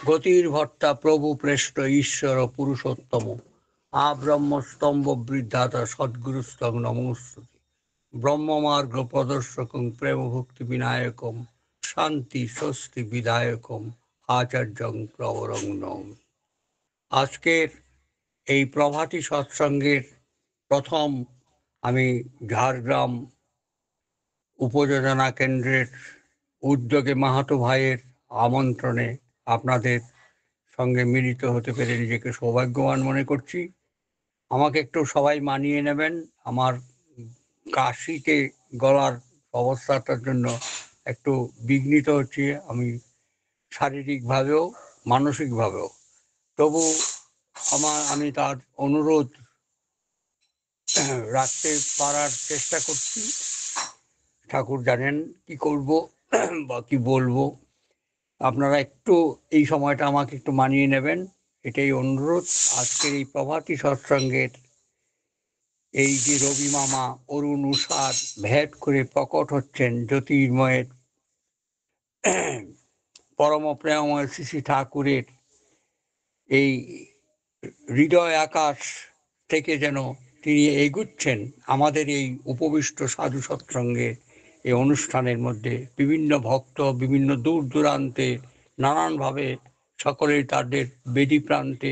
গতির ভর্তা প্রভু প্রেষ্ট ঈশ্বর পুরুষোত্তম আব্রহ্মস্তম্ভ বৃদ্ধাতা সদ্গুরুস্তং নমস্তুতে ব্রহ্মমার্গ প্রদর্শকং প্রেম ভক্তি বিনায়কম শান্তি স্বস্তি বিধায়কম আচার্যং প্রবরং নমামি। আজকের এই প্রভাতী সৎসঙ্গের প্রথম আমি ঝাড়গ্রাম উপযোজনা কেন্দ্রের উদ্যোগে মাহাতো ভাইয়ের আমন্ত্রণে আপনাদের সঙ্গে মিলিত হতে পেরে নিজেকে সৌভাগ্যবান মনে করছি। আমাকে একটু সবাই মানিয়ে নেবেন। আমার কাশিতে গলার অবস্থাটার জন্য একটু বিঘ্নিত হচ্ছে আমি, শারীরিকভাবেও মানসিকভাবেও। তবু আমি তার অনুরোধ রাখতে পারার চেষ্টা করছি। ঠাকুর জানেন কি করব বা কি বলবো। আপনারা একটু এই সময়টা আমাকে একটু মানিয়ে নেবেন, এটাই অনুরোধ। আজকের এই প্রভাতী সৎসঙ্গের এই যে রবি মামা অরুণ উষার ভেদ করে প্রকট হচ্ছেন জ্যোতির্ময়ের পরম প্রেমময় শ্রী শ্রী ঠাকুরের এই হৃদয় আকাশ থেকে যেন তিনি এগুচ্ছেন আমাদের এই উপবিষ্ট সাধু সৎসঙ্গে এই অনুষ্ঠানের মধ্যে। বিভিন্ন ভক্ত বিভিন্ন দূর দূরান্তে নানানভাবে সকলেই তাদের বেদি প্রান্তে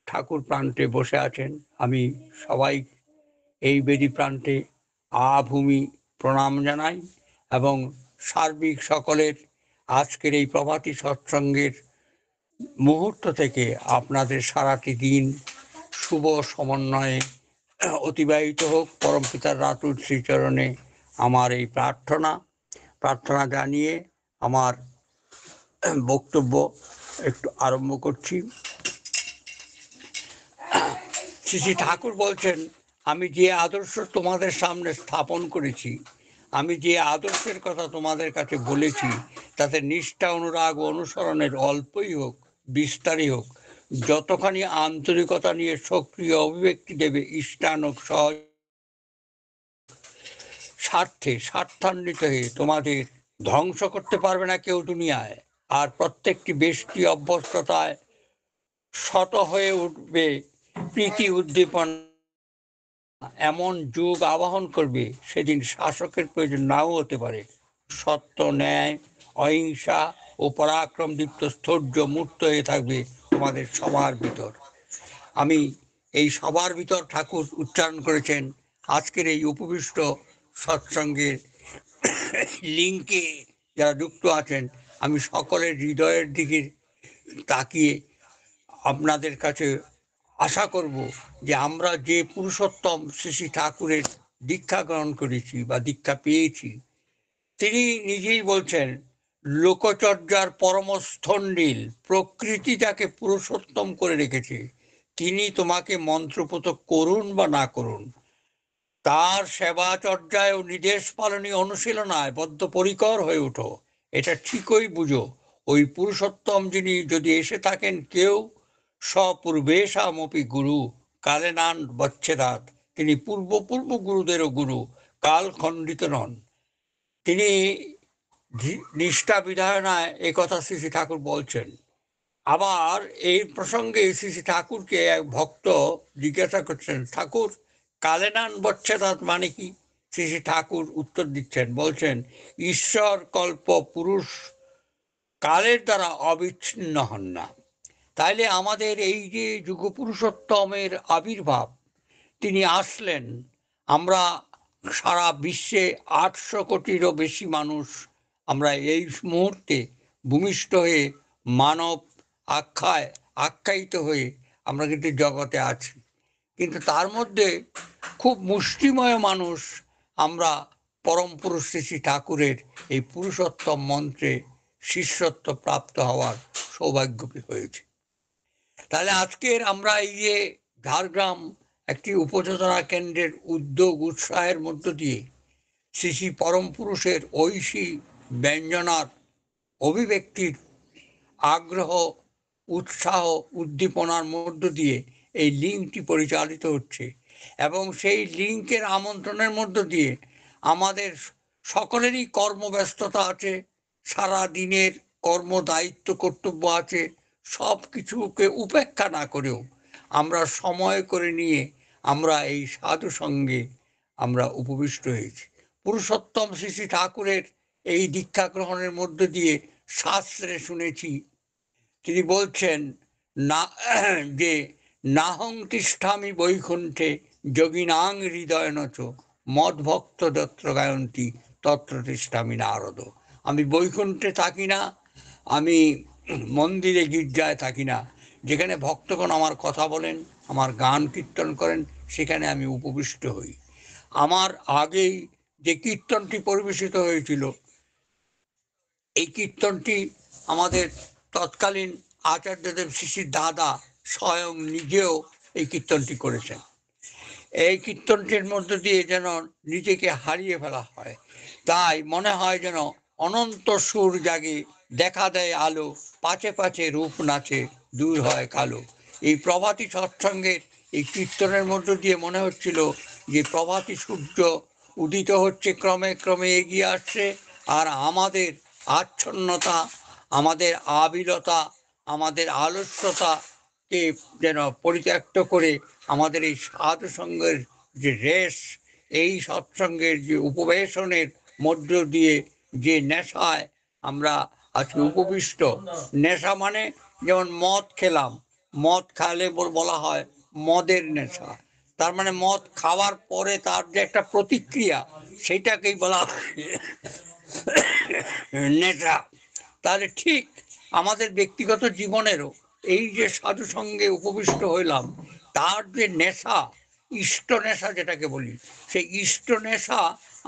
ঠাকুর প্রান্তে বসে আছেন। আমি সবাই এই বেদি প্রান্তে আভূমি প্রণাম জানাই এবং সার্বিক সকলের আজকের এই প্রভাতী সৎসঙ্গের মুহূর্ত থেকে আপনাদের সারাটি দিন শুভ সমন্বয়ে অতিবাহিত হোক। পরমপিতার রাতুল শ্রীচরণে আমার এই প্রার্থনা জানিয়ে আমার বক্তব্য একটু আরম্ভ করছি। শ্রী শ্রী ঠাকুর বলছেন, আমি যে আদর্শ তোমাদের সামনে স্থাপন করেছি, আমি যে আদর্শের কথা তোমাদের কাছে বলেছি, তাতে নিষ্ঠা অনুরাগ ও অনুসরণের অল্পই হোক বিস্তারই হোক, যতখানি আন্তরিকতা নিয়ে সক্রিয় অভিব্যক্তি দেবে ইষ্টানক সহজ স্বার্থান্বিত হয়ে তোমাদের ধ্বংস করতে পারবে না কেউ দুনিয়ায়। আর প্রত্যেকটি ব্যষ্টি অভ্যস্ততায় শত হয়ে উঠবে প্রীতি উদ্দীপন, এমন যুগ আবাহন করবে সেদিন শাসকের প্রয়োজন নাও হতে পারে। সত্য, ন্যায়, অহিংসা ও পরাক্রম দীপ্ত স্থৈর্য মূর্ত হয়ে থাকবে তোমাদের সবার ভিতর। আমি এই সবার ভিতর ঠাকুর উচ্চারণ করেছেন আজকের এই উপবিষ্ট সৎসঙ্গের লিঙ্কে যারা যুক্ত আছেন। আমি সকলের হৃদয়ের দিকে তাকিয়ে আপনাদের কাছে আশা করব যে আমরা যে পুরুষোত্তম শ্রী শ্রী ঠাকুরের দীক্ষা গ্রহণ করেছি বা দীক্ষা পেয়েছি, তিনি নিজেই বলছেন লোকচর্যার পরমস্থণ্ডিল প্রকৃতি যাকে পুরুষোত্তম করে রেখেছে, তিনি তোমাকে মন্ত্রপুত করুন বা না করুন, তার সেবাচর্যায় ও নির্দেশ পালনী অনুশীলনায় বদ্ধপরিকর হয়ে ওঠো। এটা ঠিকই বুঝো, ওই পুরুষোত্তম যিনি যদি এসে থাকেন কেউ স্বপূর্বেশামপি গুরু কালেনান বচ্ছেদাত, তিনি পূর্ব গুরুদেরও গুরু, কাল খণ্ডিত নন। তিনি নিষ্ঠা বিধায়নায় এ কথা শ্রী শ্রী ঠাকুর বলছেন। আবার এই প্রসঙ্গে শ্রী শ্রী ঠাকুরকে এক ভক্ত জিজ্ঞাসা করছেন, ঠাকুর কালেনান বচ্ছেদাত মানে কি? শ্রী শ্রী ঠাকুর উত্তর দিচ্ছেন, বলছেন ঈশ্বর কল্প পুরুষ কালের দ্বারা অবিচ্ছিন্ন হন না। তাইলে আমাদের এই যে যুগপুরুষোত্তমের আবির্ভাব, তিনি আসলেন, আমরা সারা বিশ্বে 800 কোটিরও বেশি মানুষ আমরা এই মুহূর্তে ভূমিষ্ঠ হয়ে মানব আখ্যায়িত হয়ে আমরা কিন্তু জগতে আছি। কিন্তু তার মধ্যে খুব মুষ্টিময় মানুষ আমরা পরম পুরুষ শ্রী শ্রী ঠাকুরের এই পুরুষোত্তম মন্ত্রে শিষ্যত্ব প্রাপ্ত হওয়ার সৌভাগ্য হয়েছে। তাহলে আজকের আমরা এই যে ঝাড়গ্রাম একটি উপযোজনা কেন্দ্রের উদ্যোগ উৎসাহের মধ্য দিয়ে শ্রী শ্রী পরম পুরুষের ঐশী ব্যঞ্জনার অভিব্যক্তির আগ্রহ উৎসাহ উদ্দীপনার মধ্য দিয়ে এই লিঙ্কটি পরিচালিত হচ্ছে এবং সেই লিঙ্কের আমন্ত্রণের মধ্য দিয়ে আমাদের সকলেরই কর্মব্যস্ততা আছে, সারা দিনের কর্ম দায়িত্ব কর্তব্য আছে, সব কিছুকে উপেক্ষা না করেও আমরা সময় করে নিয়ে আমরা এই সাধু সঙ্গে আমরা উপবিষ্ট হয়েছি। পুরুষোত্তম শ্রী শ্রী ঠাকুরের এই দীক্ষা গ্রহণের মধ্য দিয়ে শাস্ত্রে শুনেছি তিনি বলছেন না যে নাহং তিষ্ঠামি বৈকুণ্ঠে যোগিনাং হৃদয় নচ মদভক্ত দত্র গায়ন্তী তত্র তিষ্ঠামি নারদ। আমি বৈকুণ্ঠে থাকি না, আমি মন্দিরে গির্জায় থাকি না, যেখানে ভক্তগণ আমার কথা বলেন, আমার গান কীর্তন করেন, সেখানে আমি উপবিষ্ট হই। আমার আগেই যে কীর্তনটি পরিবেশিত হয়েছিল, এই কীর্তনটি আমাদের তৎকালীন আচার্যদেব শিশির দাদা স্বয়ং নিজেও এই কীর্তনটি করেছেন। এই কীর্তনটির মধ্য দিয়ে যেন নিজেকে হারিয়ে ফেলা হয়, তাই মনে হয় যেন অনন্ত সুর জাগে, দেখা দেয় আলো, পাছে পাছে রূপ নাচে, দূর হয় কালো। এই প্রভাতী সৎসঙ্গের এই কীর্তনের মধ্য দিয়ে মনে হচ্ছিল যে প্রভাতী সূর্য উদিত হচ্ছে, ক্রমে ক্রমে এগিয়ে আসছে, আর আমাদের আচ্ছন্নতা, আমাদের আবিলতা, আমাদের আলস্যতাকে যেন পরিত্যক্ত করে আমাদের এই সাধু সঙ্গের যে রেশ, এই সৎসঙ্গের যে উপবেশনের মধ্য দিয়ে যে নেশায় আমরা আজকে উপবিষ্ট, নেশা মানে যেমন মদ খেলাম, মদ খাইলে বলা হয় মদের নেশা, তার মানে মদ খাওয়ার পরে তার যে একটা প্রতিক্রিয়া, সেটাকেই বলা হয় নেশা। তাহলে ঠিক আমাদের ব্যক্তিগত জীবনেরও এই যে সাধু সঙ্গে উপবিষ্ট হইলাম, তার যে নেশা, ইষ্ট নেশা যেটাকে বলি, সেই ইষ্ট নেশা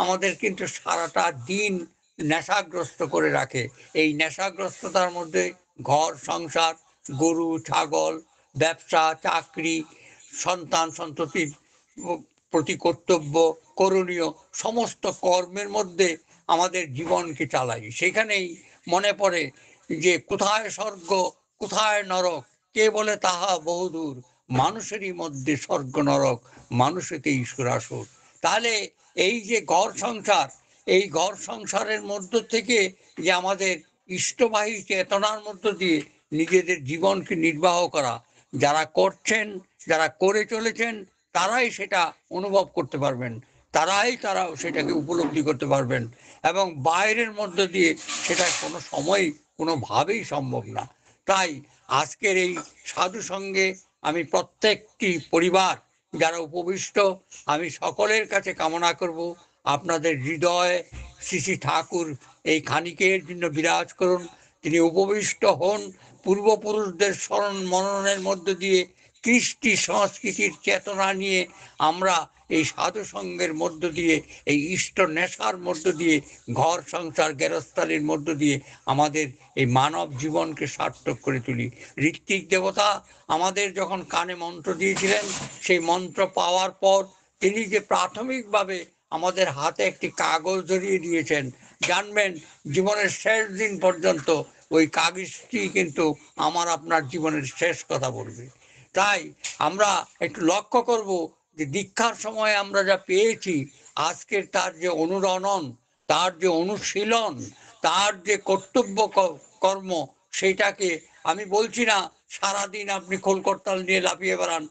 আমাদের কিন্তু সারাটা দিন নেশাগ্রস্ত করে রাখে। এই নেশাগ্রস্ততার মধ্যে ঘর সংসার, গরু ছাগল, ব্যবসা চাকরি, সন্তান সন্ততির প্রতি কর্তব্য, করণীয় সমস্ত কর্মের মধ্যে আমাদের জীবনকে চালাই। সেখানেই মনে পড়ে যে কোথায় স্বর্গ কোথায় নরক, কে বলে তাহা বহুদূর, মানুষেরই মধ্যে স্বর্গ নরক, মানুষেতে ঈশ্বর আসর। তাহলে এই যে ঘর সংসার, এই ঘর সংসারের মধ্য থেকে যে আমাদের ইষ্টবাহী চেতনার মধ্য দিয়ে নিজেদের জীবনকে নির্বাহ করা, যারা করছেন, যারা করে চলেছেন, তারাই সেটা অনুভব করতে পারবেন, তারাই সেটাকে উপলব্ধি করতে পারবেন, এবং বাইরের মধ্য দিয়ে সেটা কোনো সময় কোনোভাবেই সম্ভব না। তাই আজকের এই সাধু সঙ্গে আমি প্রত্যেকটি পরিবার যারা উপবিষ্ট, আমি সকলের কাছে কামনা করব আপনাদের হৃদয়ে শ্রী শ্রী ঠাকুর এই খানিকের জন্য বিরাজ করুন, তিনি উপবিষ্ট হন। পূর্বপুরুষদের স্মরণ মননের মধ্য দিয়ে কৃষ্টি সংস্কৃতির চেতনা নিয়ে আমরা এই সাধু সঙ্গের মধ্য দিয়ে, এই ইষ্ট নেশার মধ্য দিয়ে, ঘর সংসার গেরস্থালির মধ্য দিয়ে আমাদের এই মানব জীবনকে সার্থক করে তুলি। ঋত্বিক দেবতা আমাদের যখন কানে মন্ত্র দিয়েছিলেন, সেই মন্ত্র পাওয়ার পর তিনি যে প্রাথমিকভাবে আমাদের হাতে একটি কাগজ ধরিয়ে দিয়েছেন, জানবেন জীবনের শেষ দিন পর্যন্ত ওই কাগজটি কিন্তু আমার আপনার জীবনের শেষ কথা বলবে। তাই আমরা একটু লক্ষ্য করব যে দীক্ষার সময় আমরা যা পেয়েছি, আজকের তার যে অনুরণন, তার যে অনুশীলন, তার যে কর্তব্য কর্ম, সেটাকে আমি বলছি না সারাদিন আপনি খোল করতাল নিয়ে লাফিয়ে বেড়ান,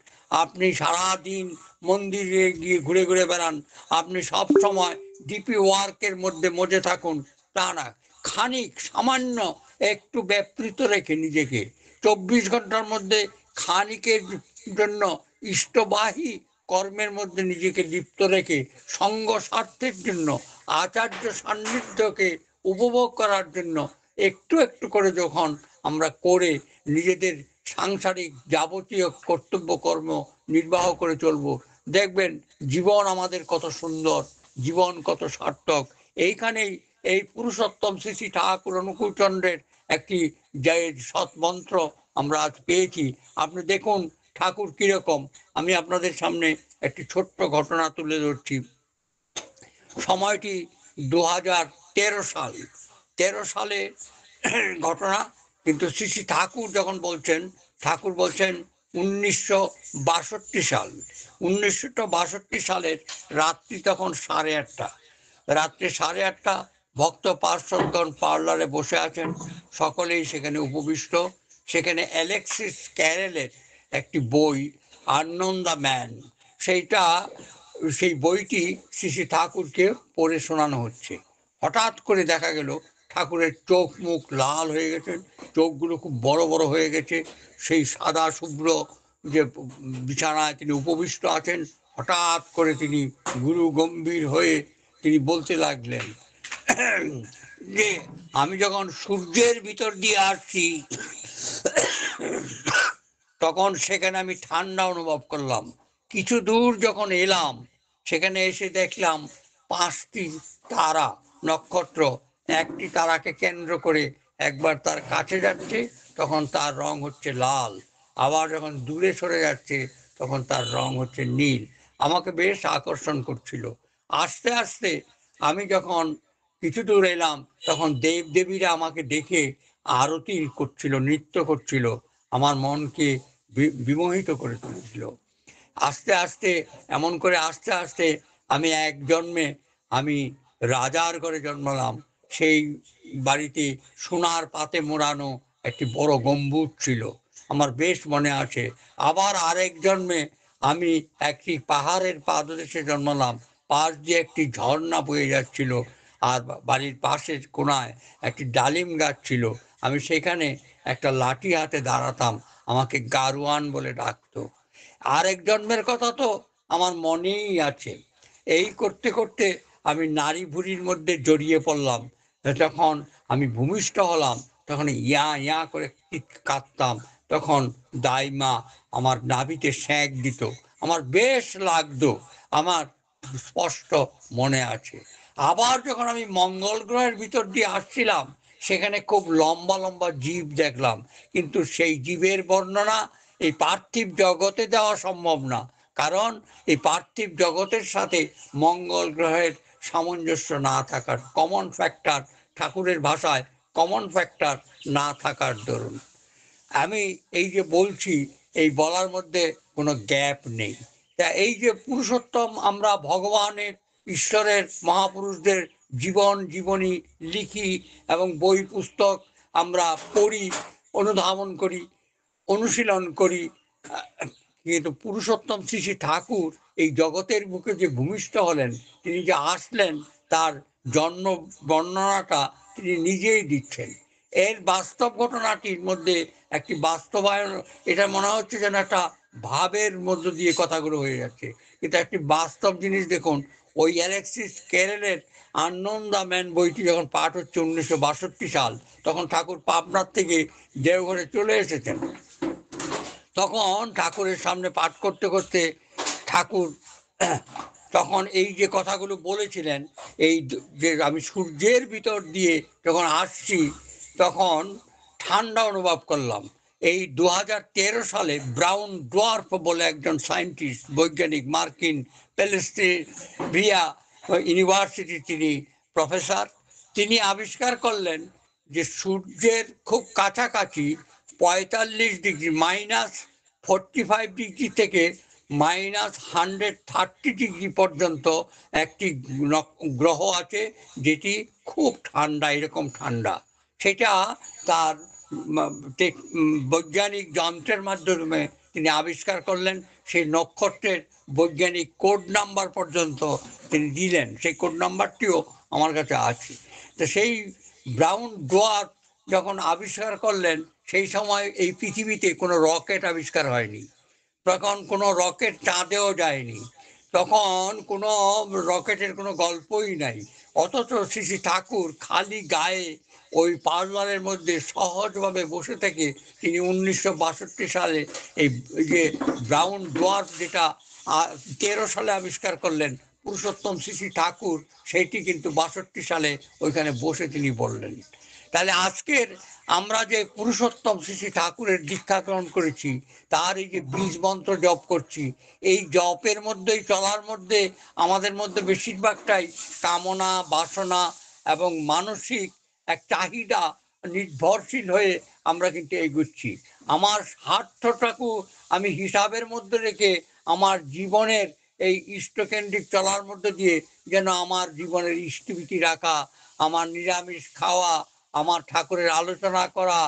আপনি সারাদিন মন্দিরে গিয়ে ঘুরে ঘুরে বেড়ান, আপনি সব সময় ডিপি ওয়ার্কের মধ্যে মজে থাকুন, তা না। খানিক সামান্য একটু ব্যাপৃত রেখে নিজেকে 24 ঘন্টার মধ্যে খানিকের জন্য ইষ্টবাহী কর্মের মধ্যে নিজেকে লিপ্ত রেখে সঙ্গ স্বার্থের জন্য, আচার্য সান্নিধ্যকে উপভোগ করার জন্য একটু একটু করে যখন আমরা করে নিজেদের সাংসারিক যাবতীয় কর্তব্য কর্ম নির্বাহ করে চলব, দেখবেন জীবন আমাদের কত সুন্দর, জীবন কত সার্থক। এইখানেই এই পুরুষোত্তম শ্রী শ্রী ঠাকুর অনুকূলচন্দ্রের একটি যে সৎমন্ত্র আমরা আজ পেয়েছি। আপনি দেখুন ঠাকুর কিরকম। আমি আপনাদের সামনে একটি ছোট্ট ঘটনা তুলে ধরছি। সময়টি 2013 সাল, 13 সালে ঘটনা, কিন্তু শ্রী শ্রী ঠাকুর যখন বলছেন, ঠাকুর বলছেন 1962 সাল। 1962 সালের রাত্রি তখন 8:30। রাত্রে 8:30 ভক্ত পার্শ্বদগণ পার্লারে বসে আছেন, সকলেই সেখানে উপবিষ্ট। সেখানে অ্যালেক্সিস ক্যারেলের একটি বই, আননোন দ্য ম্যান, সেই বইটি শ্রী শ্রী ঠাকুরকে পড়ে শোনানো হচ্ছে। হঠাৎ করে দেখা গেল ঠাকুরের চোখ মুখ লাল হয়ে গেছে, চোখগুলো খুব বড় বড় হয়ে গেছে। সেই সাদা শুভ্র যে বিছানায় তিনি উপবিষ্ট আছেন, হঠাৎ করে তিনি গুরু গম্ভীর হয়ে তিনি বলতে লাগলেন যে আমি যখন সূর্যের ভিতর দিয়ে আসছি তখন সেখানে আমি ঠান্ডা অনুভব করলাম। কিছু দূর যখন এলাম, সেখানে এসে দেখলাম 5টি তারা, নক্ষত্র একটি তারাকে কেন্দ্র করে একবার তার কাছে যাচ্ছে, তখন তার রং হচ্ছে লাল, আবার যখন দূরে সরে যাচ্ছে তখন তার রং হচ্ছে নীল। আমাকে বেশ আকর্ষণ করছিল। আস্তে আস্তে আমি যখন কিছু দূর এলাম, তখন দেবদেবীরা আমাকে দেখে আরতি করছিল, নৃত্য করছিল, আমার মনকে বিমোহিত করে তুলেছিল। আস্তে আস্তে এমন করে আস্তে আস্তে আমি এক জন্মে আমি রাজার ঘরে জন্মালাম। সেই বাড়িতে সোনার পাতে মোড়ানো একটি বড় গম্বুজ ছিল, আমার বেশ মনে আছে। আবার আরেক জন্মে আমি একটি পাহাড়ের পাদদেশে জন্মালাম, পাশ দিয়ে একটি ঝর্ণা বয়ে যাচ্ছিল, আর বাড়ির পাশের কোনায় একটি ডালিম গাছ ছিল। আমি সেখানে একটা লাঠি হাতে দাঁড়াতাম, আমাকে গারোয়ান বলে ডাকতো। আরেক জন্মের কথা তো আমার মনেই আছে। এই করতে করতে আমি নারী ভুরির মধ্যে জড়িয়ে পড়লাম। যখন আমি ভূমিষ্ঠ হলাম, তখন ইয়া ইয়া করে কাঁদতাম। তখন দাইমা আমার নাভিতে সেঁক দিত, আমার বেশ লাগতো, আমার স্পষ্ট মনে আছে। আবার যখন আমি মঙ্গল গ্রহের ভিতর দিয়ে আসছিলাম, সেখানে খুব লম্বা লম্বা জীব দেখলাম, কিন্তু সেই জীবের বর্ণনা এই পার্থিব জগতে দেওয়া সম্ভব না, কারণ এই পার্থিব জগতের সাথে মঙ্গল গ্রহের সামঞ্জস্য না থাকার, কমন ফ্যাক্টর, ঠাকুরের ভাষায় কমন ফ্যাক্টর না থাকার দরুন। আমি এই যে বলছি, এই বলার মধ্যে কোনো গ্যাপ নেই। তা এই যে পুরুষোত্তম, আমরা ভগবানের, ঈশ্বরের, মহাপুরুষদের জীবন জীবনী লিখি এবং বই পুস্তক আমরা পড়ি, অনুধাবন করি, অনুশীলন করি, কিন্তু পুরুষোত্তম শ্রী শ্রী ঠাকুর এই জগতের বুকে যে ভূমিষ্ঠ হলেন, তিনি যে আসলেন, তার জন্ম বর্ণনাটা তিনি নিজেই দিচ্ছেন। এর বাস্তব ঘটনাটির মধ্যে একটি বাস্তবায়ন, এটা মনে হচ্ছে যেন একটা ভাবের মধ্য দিয়ে কথাগুলো হয়ে যাচ্ছে, কিন্তু একটি বাস্তব জিনিস দেখুন। ওই অ্যালেক্সিস ক্যারেলের আননোন দ্য ম্যান বইটি যখন পাঠ হচ্ছে 1962 সাল, তখন ঠাকুর পাবনার থেকে দেওঘরে চলে এসেছেন। তখন ঠাকুরের সামনে পাঠ করতে করতে ঠাকুর তখন এই যে কথাগুলো বলেছিলেন, এই যে আমি সূর্যের ভিতর দিয়ে যখন আসছি তখন ঠান্ডা অনুভব করলাম। এই 2013 সালে ব্রাউন ডোয়ার্ফ বলে একজন সায়েন্টিস্ট, বৈজ্ঞানিক, মার্কিন পেনসিলভেনিয়া ইউনিভার্সিটি তিনি প্রফেসর, তিনি আবিষ্কার করলেন যে সূর্যের খুব কাছাকাছি 45 ডিগ্রি, -45 ডিগ্রি থেকে -130 ডিগ্রি পর্যন্ত একটি গ্রহ আছে, যেটি খুব ঠান্ডা, এরকম ঠান্ডা। সেটা তার বৈজ্ঞানিক যন্ত্রের মাধ্যমে তিনি আবিষ্কার করলেন। সেই নক্ষত্রের বৈজ্ঞানিক কোড নাম্বার পর্যন্ত তিনি দিলেন, সেই কোড নাম্বারটিও আমার কাছে আছে। তো সেই ব্রাউন ডোয়ার্ফ যখন আবিষ্কার করলেন, সেই সময় এই পৃথিবীতে কোনো রকেট আবিষ্কার হয়নি, তখন কোনো রকেট চাঁদেও যায়নি, তখন কোনো রকেটের কোনো গল্পই নাই। অথচ শ্রী শ্রী ঠাকুর খালি গায়ে ওই পার্লারের মধ্যে সহজভাবে বসে থেকে তিনি 1962 সালে এই যে ব্রাউন ডোয়ার্ফ, যেটা 13 সালে আবিষ্কার করলেন পুরুষোত্তম শ্রী শ্রী ঠাকুর, সেইটি কিন্তু 62 সালে ওইখানে বসে তিনি বললেন। তাহলে আজকের আমরা যে পুরুষোত্তম শ্রী শ্রী ঠাকুরের দীক্ষা গ্রহণ করেছি, তার এই যে বীজ মন্ত্র জপ করছি, এই জপের মধ্যেই চলার মধ্যে আমাদের মধ্যে বেশিরভাগটাই কামনা, বাসনা এবং মানসিক এক চাহিদা নির্ভরশীল হয়ে আমরা কিন্তু এগুচ্ছি। আমার স্বার্থটাকে আমি হিসাবের মধ্যে রেখে আমার জীবনের এই ইষ্টকেন্দ্রিক চলার মধ্যে দিয়ে যেন আমার জীবনের ইষ্টভীতি রাখা, আমার নিরামিষ খাওয়া, আমার ঠাকুরের আলোচনা করা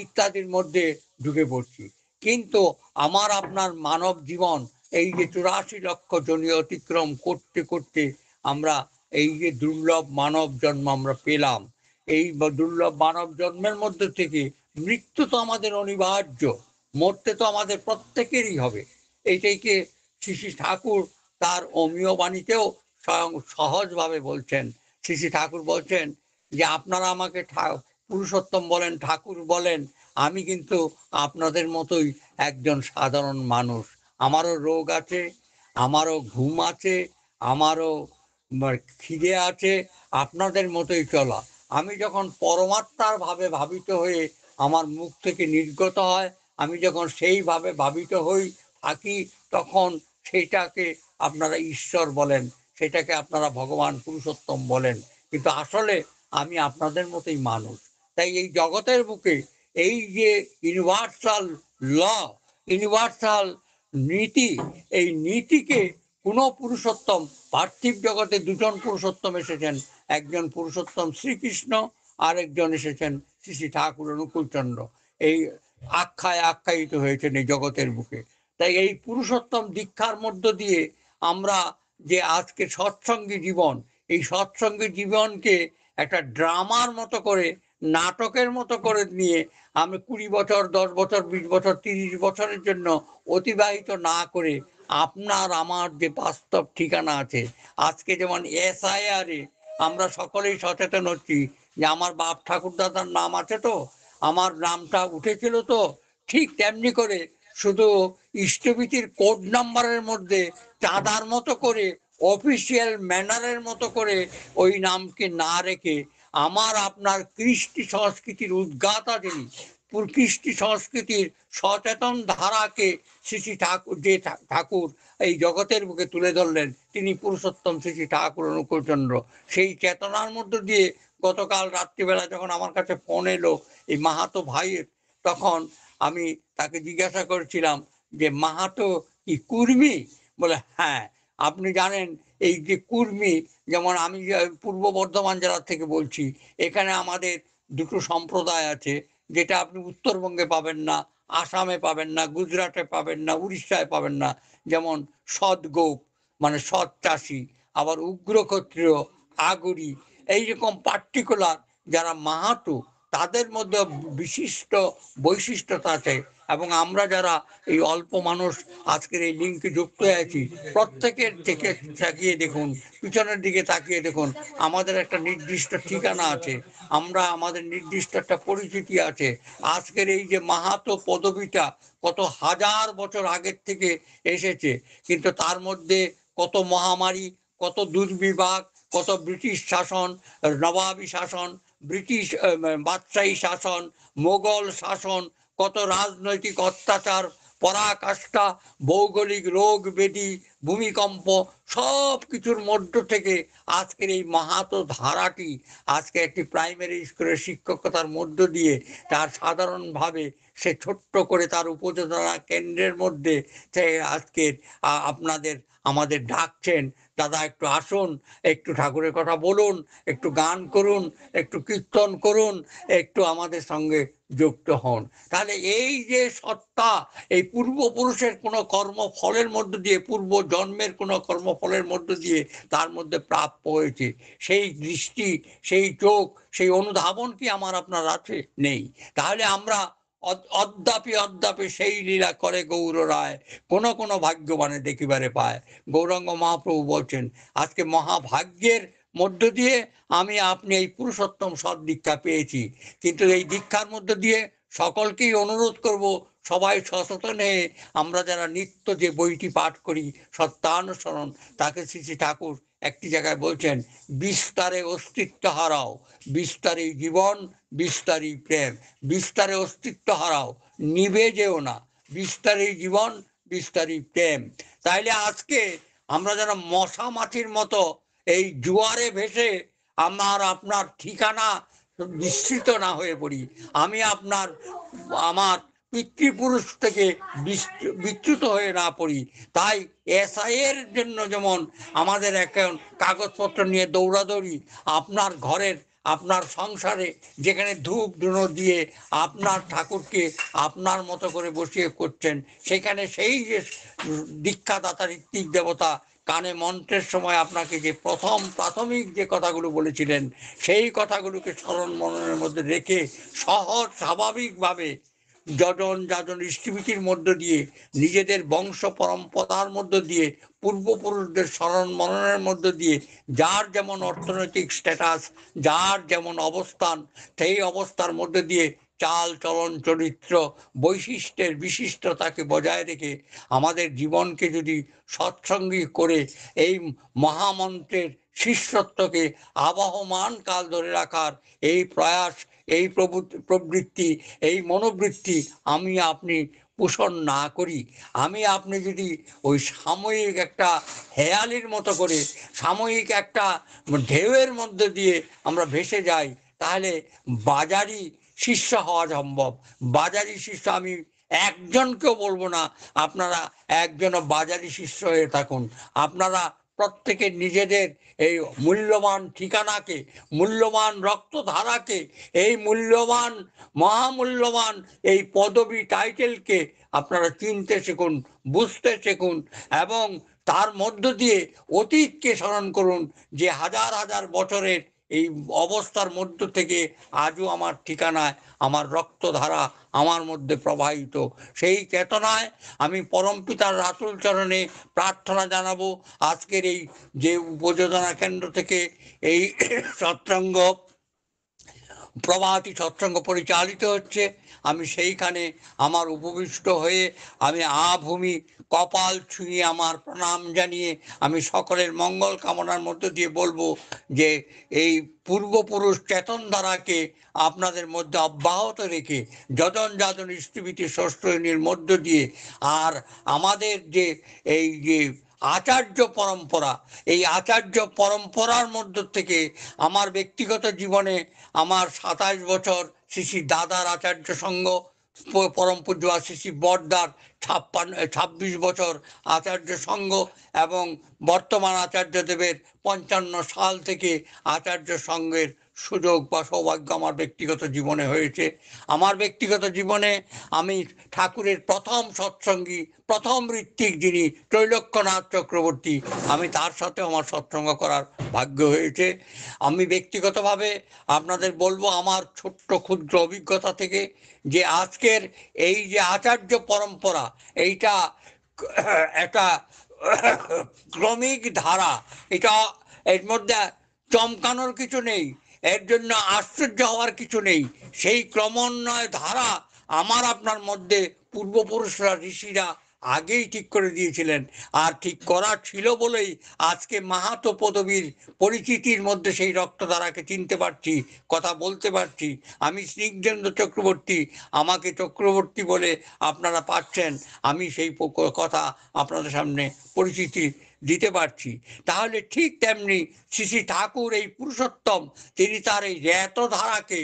ইত্যাদির মধ্যে ঢুকে পড়ছি। কিন্তু আমার আপনার মানব জীবন এই যে 84 লক্ষ জনি অতিক্রম করতে করতে আমরা এই যে দুর্লভ মানব জন্ম আমরা পেলাম, এই দুর্লভ মানব জন্মের মধ্যে থেকে মৃত্যু তো আমাদের অনিবার্য, মরতে তো আমাদের প্রত্যেকেরই হবে। এইটাইকে শ্রী শ্রী ঠাকুর তার অমীয় বাণীতেও স্বয়ং সহজভাবে বলছেন। শ্রী শ্রী ঠাকুর বলছেন যে আপনারা আমাকে পুরুষোত্তম বলেন, ঠাকুর বলেন, আমি কিন্তু আপনাদের মতোই একজন সাধারণ মানুষ। আমারও রোগ আছে, আমারও ঘুম আছে, আমারও খিদে আছে, আপনাদের মতোই চলা। আমি যখন পরমাত্মার ভাবে ভাবিত হয়ে আমার মুখ থেকে নির্গত হয়, আমি যখন সেইভাবে ভাবিত হই থাকি, তখন সেইটাকে আপনারা ঈশ্বর বলেন, সেটাকে আপনারা ভগবান পুরুষোত্তম বলেন। কিন্তু আসলে আমি আপনাদের মতোই মানুষ। তাই এই জগতের বুকে এই যে ইউনিভার্সাল ল, ইউনিভার্সাল নীতি, এই নীতিকে কোনো পুরুষোত্তম, পার্থিব জগতে দুজন পুরুষোত্তম এসেছেন, একজন পুরুষোত্তম শ্রীকৃষ্ণ, আরেকজন এসেছেন শ্রী শ্রী ঠাকুর অনুকূলচন্দ্র। এই আখ্যায়িত হয়েছেন এই জগতের বুকে। তাই এই পুরুষোত্তম দীক্ষার মধ্য দিয়ে আমরা যে আজকে সৎসঙ্গী জীবন, এই সৎসঙ্গী জীবনকে একটা ড্রামার মতো করে, নাটকের মতো করে নিয়ে আমি 20 বছর, 10 বছর, 20 বছর, 30 বছরের জন্য অতিবাহিত না করে আপনার আমার যে বাস্তব ঠিকানা আছে, আজকে যেমন SIR এ আমরা সকলেই সচেতন হচ্ছি যে আমার বাপ ঠাকুর দাদার নাম আছে তো, আমার নামটা উঠেছিল তো, ঠিক তেমনি করে শুধু ইষ্টভীতির কোড নাম্বারের মধ্যে চাঁদার মতো করে, অফিসিয়াল ম্যানারের মতো করে ওই নামকে না রেখে আমার আপনার কৃষ্টি সংস্কৃতির উদ্গাতা যিনি, কৃষ্টি সংস্কৃতির সচেতন ধারাকে শ্রী শ্রী ঠাকুর, যে ঠাকুর এই জগতের বুকে তুলে ধরলেন, তিনি পুরুষোত্তম শ্রী শ্রী ঠাকুর অনুকূলচন্দ্র। সেই চেতনার মধ্য দিয়ে গতকাল রাত্রিবেলা যখন আমার কাছে ফোন এলো এই মাহাতো ভাইয়ের, তখন আমি তাকে জিজ্ঞাসা করেছিলাম যে মাহাতো কি কুর্মী? বলে হ্যাঁ। আপনি জানেন এই যে কুর্মী, যেমন আমি পূর্ব বর্ধমান জেলা থেকে বলছি, এখানে আমাদের দুটো সম্প্রদায় আছে, যেটা আপনি উত্তরবঙ্গে পাবেন না, আসামে পাবেন না, গুজরাটে পাবেন না, উড়িষ্যায় পাবেন না। যেমন সৎগোপ মানে সৎ চাষি, আবার উগ্র ক্ষত্রিয়, আগরি, এইরকম পার্টিকুলার যারা মাহাতো, তাদের মধ্যে বিশিষ্ট বৈশিষ্ট্যতা আছে। এবং আমরা যারা এই অল্প মানুষ আজকের এই লিঙ্কে যুক্ত আছি, প্রত্যেকের থেকে তাকিয়ে দেখুন, পিছনের দিকে তাকিয়ে দেখুন, আমাদের একটা নির্দিষ্ট ঠিকানা আছে, আমরা আমাদের নির্দিষ্ট একটা পরিচিতি আছে। আজকের এই যে মাহাতো পদবিটা কত হাজার বছর আগের থেকে এসেছে, কিন্তু তার মধ্যে কত মহামারী, কত দুর্বিপাক, কত ব্রিটিশ শাসন, নবাবী শাসন, ব্রিটিশ বাদশাহী শাসন, মোগল শাসন, কত রাজনৈতিক অত্যাচার, পরাকাষ্ঠা, ভৌগোলিক রোগ ব্যাধি, ভূমিকম্প, সব কিছুর মধ্য থেকে আজকের এই মাহাতো ধারাটি আজকে একটি প্রাইমারি স্কুলের শিক্ষকতার মধ্য দিয়ে তার সাধারণভাবে সে ছোট্ট করে তার উপযোজনা কেন্দ্রের মধ্যে সে আজকের আপনাদের আমাদের ডাকছেন, দাদা একটু আসুন, একটু ঠাকুরের কথা বলুন, একটু গান করুন, একটু কীর্তন করুন, একটু আমাদের সঙ্গে যুক্ত হন। তাহলে এই যে সত্তা, এই পূর্বপুরুষের কোনো কর্মফলের মধ্য দিয়ে, পূর্ব জন্মের কোনো কর্মফলের মধ্য দিয়ে তার মধ্যে প্রাপ্য হয়েছে, সেই দৃষ্টি, সেই চোখ, সেই অনুধাবন কি আমার আপনার আছে? নেই। তাহলে আমরা অদ্যাপি সেই লীলা করে গৌর রায়, কোন ভাগ্যবানে দেখিবারে পায়। গৌরাঙ্গ মহাপ্রভু বলছেন আজকে মহাভাগ্যের মধ্য দিয়ে আমি আপনি এই পুরুষোত্তম সৎ দীক্ষা পেয়েছি। কিন্তু এই দীক্ষার মধ্য দিয়ে সকলকেই অনুরোধ করব, সবাই সচেতন হয়ে আমরা যারা নিত্য যে বইটি পাঠ করি সত্যানুসরণ, তাকে শ্রী শ্রী ঠাকুর একটি জায়গায় বলছেন, বিস্তারে অস্তিত্ব হারাও, বিস্তারে জীবন, বিস্তারই প্রেম। বিস্তারে অস্তিত্ব হারাও, নিবে যেও না, বিস্তারই জীবন, বিস্তারই প্রেম। তাইলে আজকে আমরা যেন মশা মাছির মতো এই জোয়ারে ভেসে আমার আপনার ঠিকানা বিস্মৃত না হয়ে পড়ি। আমি আপনার আমার পিতৃপুরুষ থেকে বিচ্যুত হয়ে না পড়ি। তাই এসআই এর জন্য যেমন আমাদের এখন কাগজপত্র নিয়ে দৌড়াদৌড়ি, আপনার ঘরের আপনার সংসারে যেখানে ধূপ ধুনো দিয়ে আপনার ঠাকুরকে আপনার মতো করে বসিয়ে করছেন, সেখানে সেই যে দীক্ষাদাতা ঋত্বিক দেবতা কানে মন্ত্রের সময় আপনাকে যে প্রথম প্রাথমিক যে কথাগুলো বলেছিলেন, সেই কথাগুলোকে স্মরণ মননের মধ্যে রেখে সহজ স্বাভাবিকভাবে যজন যাজন ইষ্টিভীতির মধ্য দিয়ে নিজেদের বংশ পরম্পরার মধ্য দিয়ে পূর্বপুরুষদের স্মরণ মননের মধ্য দিয়ে যার যেমন অর্থনৈতিক স্ট্যাটাস, যার যেমন অবস্থান, সেই অবস্থার মধ্যে দিয়ে চাল চলন চরিত্র বৈশিষ্ট্যের বিশিষ্টতাকে বজায় রেখে আমাদের জীবনকে যদি সৎসঙ্গী করে এই মহামন্ত্রের শিষ্যত্বকে আবহমান কাল ধরে রাখার এই প্রয়াস, এই প্রবৃত্তি, এই মনোবৃত্তি আমি আপনি পোষণ না করি, আমি আপনি যদি ওই সাময়িক একটা হেয়ালির মতো করে সাময়িক একটা ঢেউয়ের মধ্যে দিয়ে আমরা ভেসে যাই, তাহলে বাজারি শিষ্য হওয়া সম্ভব। বাজারি শিষ্য আমি একজনকেও বলবো না আপনারা একজনও বাজারি শিষ্য হয়ে থাকুন। আপনারা প্রত্যেকে নিজেদের এই মূল্যবান ঠিকানাকে, মূল্যবান রক্তধারাকে, এই মূল্যবান মহামূল্যবান এই পদবি টাইটেলকে আপনারা চিনতে শিখুন, বুঝতে শিখুন এবং তার মধ্য দিয়ে অতীতকে স্মরণ করুন যে হাজার হাজার বছরের এই অবস্থার মধ্য থেকে আজও আমার ঠিকানায় আমার রক্তধারা আমার মধ্যে প্রবাহিত। সেই চেতনায় আমি পরমপিতার রাতুল চরণে প্রার্থনা জানাবো। আজকের এই যে উপযোজনা কেন্দ্র থেকে এই সৎসঙ্গ প্রভাতী সৎসঙ্গ পরিচালিত হচ্ছে, আমি সেইখানে আমার উপবিষ্ট হয়ে আমি ভূমি কপাল ছুঁয়ে আমার প্রণাম জানিয়ে আমি সকলের মঙ্গল কামনার মধ্য দিয়ে বলবো যে এই পূর্বপুরুষ চেতন ধারাকে আপনাদের মধ্যে অব্যাহত রেখে যজন যাজন ইষ্টিভীতি ষষ্ঠীর মধ্য দিয়ে আর আমাদের যে এই যে আচার্য পরম্পরা, এই আচার্য পরম্পরার মধ্য থেকে আমার ব্যক্তিগত জীবনে আমার 27 বছর শ্রী দাদার আচার্য সঙ্গ, পরম পূজ্য শ্রী বড়দার 26 বছর আচার্য সঙ্গ এবং বর্তমান আচার্যদেবের 55 সাল থেকে আচার্য সঙ্গের সুযোগ বা সৌভাগ্য আমার ব্যক্তিগত জীবনে হয়েছে। আমার ব্যক্তিগত জীবনে আমি ঠাকুরের প্রথম সৎসঙ্গী, প্রথম ঋত্বিক যিনি ত্রৈলোক্যনাথ চক্রবর্তী, আমি তার সাথে আমার সৎসঙ্গ করার ভাগ্য হয়েছে। আমি ব্যক্তিগতভাবে আপনাদের বলবো আমার ছোট্ট ক্ষুদ্র অভিজ্ঞতা থেকে যে আজকের এই যে আচার্য পরম্পরা, এইটা একটা ক্রমিক ধারা, এটা এর মধ্যে চমকানোর কিছু নেই, এর জন্য আশ্চর্য হওয়ার কিছু নেই। সেই ক্রমান্বয় ধারা আমার আপনার মধ্যে পূর্বপুরুষরা ঋষিরা আগেই ঠিক করে দিয়েছিলেন, আর ঠিক করা ছিল বলেই আজকে মাহাতো পদবীর পরিচিতির মধ্যে সেই রক্তধারাকে চিনতে পারছি, কথা বলতে পারছি। আমি স্নিগ্ধেন্দ্র চক্রবর্তী, আমাকে চক্রবর্তী বলে আপনারা পাচ্ছেন, আমি সেই কথা আপনাদের সামনে পরিচিতি দিতে পারছি। তাহলে ঠিক তেমনি শ্রী শ্রী ঠাকুর এই পুরুষোত্তম, তিনি তার এই জ্ঞাত ধারাকে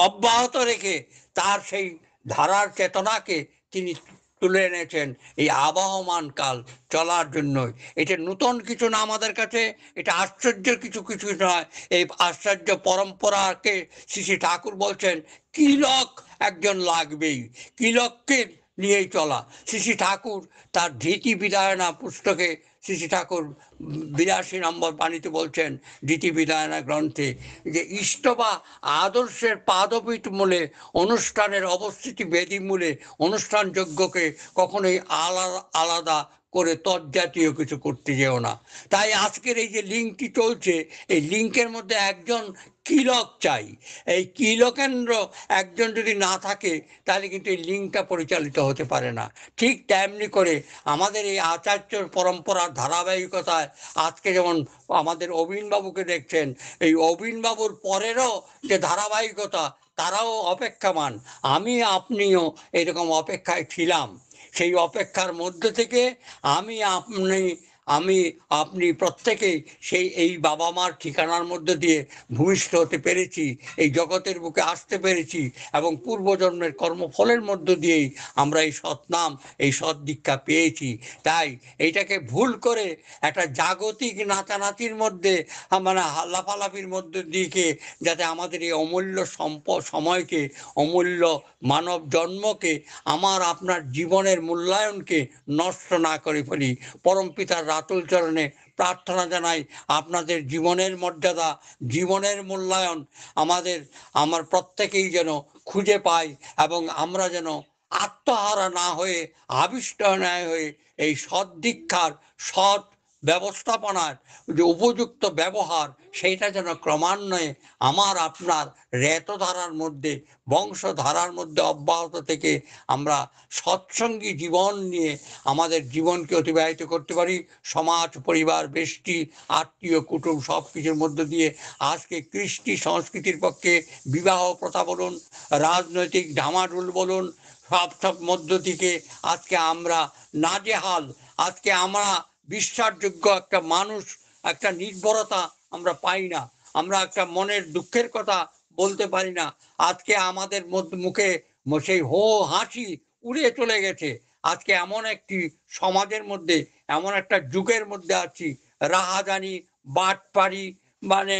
অব্যাহত রেখে তার সেই ধারার চেতনাকে তিনি তুলে এনেছেন এই আবহমান কাল চলার জন্যই। এটা নূতন কিছু না আমাদের কাছে, এটা আশ্চর্যের কিছু নয়। এই আশ্চর্য পরম্পরাকে শ্রী শ্রী ঠাকুর বলছেন কিলক একজন লাগবেই, কিলককে নিয়েই চলা। শ্রী শ্রী ঠাকুর তার ধৃতি বিদায়না পুস্তকে শ্রী শ্রী ঠাকুর 82 নম্বর বাণীতে বলছেন, ধৃতি বিদায়না গ্রন্থে, যে ইষ্ট বা আদর্শের পাদপীঠ মূলে অনুষ্ঠানের অবস্থিতি বেদী মূলে অনুষ্ঠান যজ্ঞকে কখনোই আলাদা করে তজ্জাতীয় কিছু করতে যেও না। তাই আজকের এই যে লিঙ্কটি চলছে, এই লিঙ্কের মধ্যে একজন কিলক চাই। এই কিলকেন্দ্র একজন যদি না থাকে তাহলে কিন্তু এই লিঙ্কটা পরিচালিত হতে পারে না। ঠিক তেমনি করে আমাদের এই আচার্য পরম্পরার ধারাবাহিকতায় আজকে যেমন আমাদের অবিনবাবুকে দেখছেন, এই অবিনবাবুর পরেরও যে ধারাবাহিকতা, তারাও অপেক্ষামান, আমি আপনিও এরকম অপেক্ষায় ছিলাম। সেই অপেক্ষার মধ্যে থেকে আমি আপনি আমি আপনি প্রত্যেকেই সেই এই বাবা মার ঠিকানার মধ্যে দিয়ে ভূমিষ্ঠ হতে পেরেছি, এই জগতের বুকে আসতে পেরেছি, এবং পূর্বজন্মের কর্মফলের মধ্য দিয়েই আমরা এই সৎনাম, এই সৎ দীক্ষা পেয়েছি। তাই এইটাকে ভুল করে একটা জাগতিক নাচানাচির মধ্যে মানে লাফালাফির মধ্যে দিকে যাতে আমাদের এই অমূল্য সময়কে, অমূল্য মানব জন্মকে, আমার আপনার জীবনের মূল্যায়নকে নষ্ট না করে ফেলি। পরমপিতার রাতুল চরণে প্রার্থনা জানাই আপনাদের জীবনের মর্যাদা, জীবনের মূল্যায়ন আমার প্রত্যেকেই যেন খুঁজে পাই, এবং আমরা যেন আত্মহারা না হয়ে, আবিষ্ট না হয়ে এই সৎ দীক্ষার, সৎ ব্যবস্থাপনার যে উপযুক্ত ব্যবহার, সেইটা যেন ক্রমান্বয়ে আমার আপনার রেতধারার মধ্যে, বংশধারার মধ্যে অব্যাহত থেকে আমরা সৎসঙ্গী জীবন নিয়ে আমাদের জীবনকে অতিবাহিত করতে পারি। সমাজ, পরিবার, বেষ্টি, আত্মীয়, কুটুম সব কিছুর মধ্য দিয়ে আজকে কৃষ্টি সংস্কৃতির পক্ষে বিবাহ প্রথা বলুন, রাজনৈতিক ডামাডোল বলুন, সব মধ্য থেকে আজকে আমরা নাজেহাল। আজকে আমরা বিশ্বাসযোগ্য একটা মানুষ, একটা নির্ভরতা আমরা পাই না। আমরা একটা মনের দুঃখের কথা বলতে পারি না। আজকে আমাদের মুখে সেই হো হাসি উড়ে চলে গেছে। আজকে এমন একটি সমাজের মধ্যে, এমন একটা যুগের মধ্যে আছি, রাহাজানি, বাটপাড়ি, মানে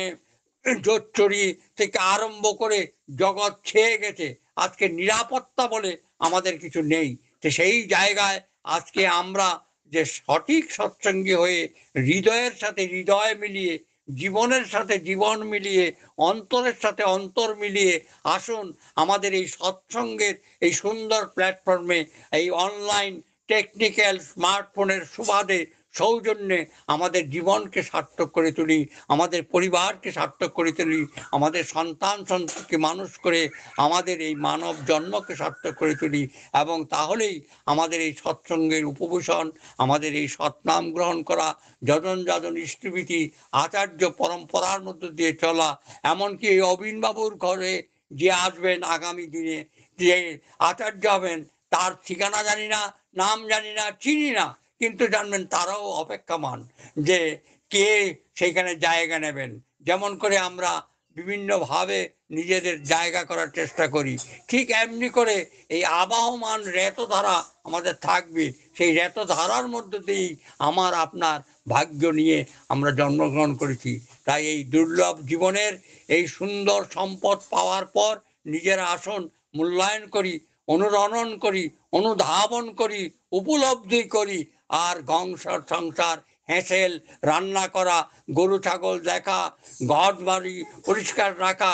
জোচ্চুরি থেকে আরম্ভ করে জগৎ ছেয়ে গেছে। আজকে নিরাপত্তা বলে আমাদের কিছু নেই। তো সেই জায়গায় আজকে আমরা যে সঠিক সৎসঙ্গী হয়ে, হৃদয়ের সাথে হৃদয় মিলিয়ে, জীবনের সাথে জীবন মিলিয়ে, অন্তরের সাথে অন্তর মিলিয়ে আসুন আমাদের এই সৎসঙ্গের এই সুন্দর প্ল্যাটফর্মে, এই অনলাইন টেকনিক্যাল স্মার্টফোনের সুবাদে সৌজন্যে আমাদের জীবনকে সার্থক করে তুলি, আমাদের পরিবারকে সার্থক করে তুলি, আমাদের সন্তান সন্ততিকে মানুষ করে আমাদের এই মানব জন্মকে সার্থক করে তুলি। এবং তাহলেই আমাদের এই সৎসঙ্গের উপভূষণ, আমাদের এই সৎনাম গ্রহণ করা, যজন যজন ইষ্টভীতি আচার্য পরম্পরার মধ্য দিয়ে চলা, এমনকি এই অবিনবাবুর ঘরে যে আসবেন আগামী দিনে, যে আচার্য হবেন, তার ঠিকানা জানি না, নাম জানি না, চিনি না, কিন্তু জানবেন তারাও অপেক্ষমান যে কে সেইখানে জায়গা নেবেন। যেমন করে আমরা বিভিন্নভাবে নিজেদের জায়গা করার চেষ্টা করি, ঠিক এমনি করে এই আবাহমান রেতধারা আমাদের থাকবে। সেই রেতধারার মধ্যে দিয়েই আমার আপনার ভাগ্য নিয়ে আমরা জন্মগ্রহণ করেছি। তাই এই দুর্লভ জীবনের এই সুন্দর সম্পদ পাওয়ার পর নিজেরা আসুন মূল্যায়ন করি, অনুরণন করি, অনুধাবন করি, উপলব্ধি করি। আর সংসার, হেঁসেল, রান্না করা, গরু ছাগল দেখা, ঘর বাড়ি পরিষ্কার রাখা,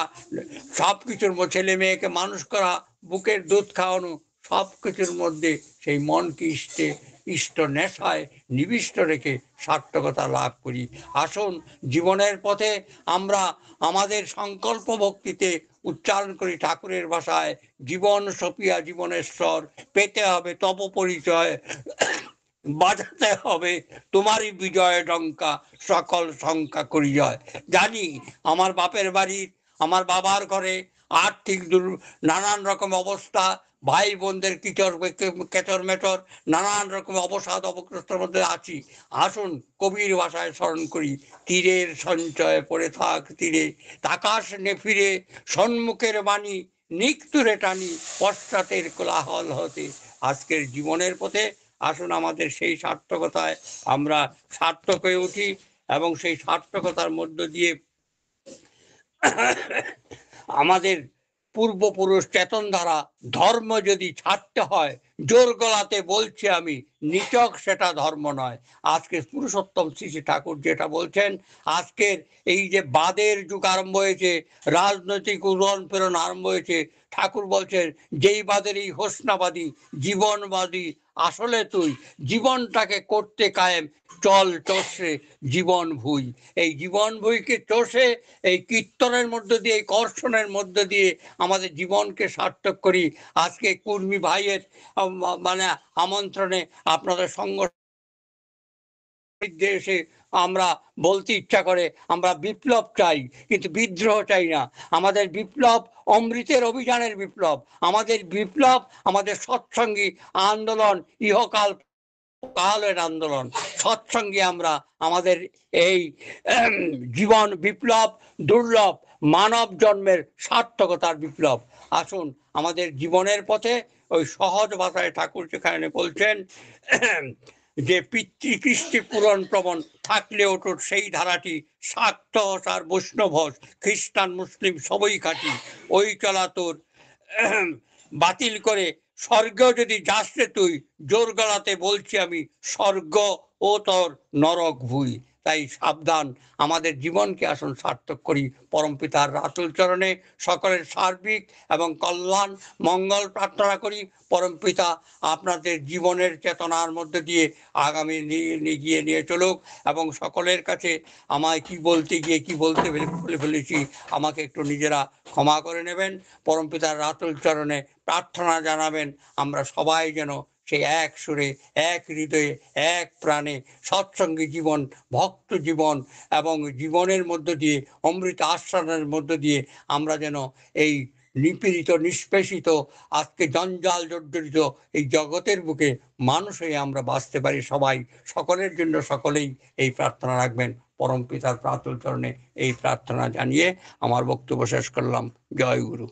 সব কিছুর ছেলে মেয়েকে মানুষ করা, বুকের দুধ খাওয়ানো, সব কিছুর মধ্যে সেই মনকে ইষ্ট নেশায় নিবিষ্ট রেখে সার্থকতা লাভ করি। আসুন জীবনের পথে আমরা আমাদের সংকল্প ভক্তিতে উচ্চারণ করি ঠাকুরের ভাষায়, জীবন সপিয়া জীবনের স্বর, পেতে হবে তপ পরিচয়, বাজাতে হবে তোমারই বিজয় ডঙ্কা, সকল শঙ্কা করি জয়। জানি আমার বাপের বাড়ি, আমার বাবার ঘরে আর্থিক নানান রকম অবস্থা, ভাই বোনদের কেচর মেচর, নানান রকম অবসাদ অবগ্রস্তের মধ্যে আছি। আসুন কবির ভাষায় স্মরণ করি, তীরের সঞ্চয় পড়ে থাক তীরে, তাকাশ নে ফিরে সম্মুখের বাণী, নিক্তুরে টানি পশ্চাতের কোলাহল হতে। আজকের জীবনের পথে আসুন আমাদের সেই সার্থকতায় আমরা সার্থক হয়ে উঠি, এবং সেই সার্থকতার মধ্য দিয়ে আমাদের পূর্বপুরুষ চেতন ধারা ধর্ম যদি ছাড়তে হয়, জোর গলাতে বলছি আমি, নিচক সেটা ধর্ম নয়। আজকে পুরুষোত্তম শ্রী শ্রী ঠাকুর যেটা বলছেন, আজকের এই যে বাদের যুগ আরম্ভ হয়েছে, রাজনৈতিক উড়ন প্রেরণ আরম্ভ হয়েছে, ঠাকুর বলছেন যেই বাদের এই হোসনাবাদী জীবনবাদী, আসলে তুই জীবনটাকে করতে কায়েম, চল চষে জীবন ভুই। এই জীবন ভুইকে চষে এই কীর্তনের মধ্য দিয়ে, এই কর্ষণের মধ্য দিয়ে আমাদের জীবনকে সার্থক করি। আজকে কুর্মী ভাইয়ের মানে আমন্ত্রণে আপনাদের সঙ্গ এসে আমরা বলতে ইচ্ছা করে আমরা বিপ্লব চাই, কিন্তু বিদ্রোহ চাই না। আমাদের বিপ্লব অমৃতের অভিযানের বিপ্লব, আমাদের বিপ্লব আমাদের সৎসঙ্গী আন্দোলন, ইহকাল কালের আন্দোলন, সৎসঙ্গে আমরা আমাদের এই জীবন বিপ্লব, দুর্লভ মানব জন্মের সার্থকতার বিপ্লব। আসুন আমাদের জীবনের পথে ওই সহজ ভাষায় ঠাকুর যেখানে বলছেন যে পিতৃকৃষ্টি পূরণ প্রবণ থাকলে ওঠোর সেই ধারাটি শাক্ত আর বৈষ্ণব খ্রিস্টান মুসলিম সবই খাটি, ওই চলা তোর বাতিল করে স্বর্গ যদি যাস রে তুই, জোর গলাতে বলছি আমি স্বর্গ ও তোর নরক ভুই। তাই সাবধান, আমাদের জীবনকে আসুন সার্থক করি পরমপিতার রাতুল চরণে সকলের সার্বিক এবং কল্যাণ মঙ্গল প্রার্থনা করি। পরমপিতা আপনাদের জীবনের চেতনার মধ্যে দিয়ে আগামী এগিয়ে নিয়ে চলুক এবং সকলের কাছে আমায় কি বলতে গিয়ে কি বলতে বলে ফেলেছি আমাকে একটু নিজেরা ক্ষমা করে নেবেন। পরমপিতার রাতুল চরণে প্রার্থনা জানাবেন আমরা সবাই যেন সেই এক সুরে, এক হৃদয়ে, এক প্রাণে সৎসঙ্গী জীবন, ভক্ত জীবন এবং জীবনের মধ্য দিয়ে অমৃত আস্বাদনের মধ্য দিয়ে আমরা যেন এই নিপীড়িত নিষ্পেষিত আজকে জঞ্জাল জর্জরিত এই জগতের বুকে মানুষ হয়ে আমরা বাঁচতে পারি। সবাই সকলের জন্য সকলেই এই প্রার্থনা রাখবেন। পরমপিতার প্রাতুল চরণে এই প্রার্থনা জানিয়ে আমার বক্তব্য শেষ করলাম। জয় গুরু।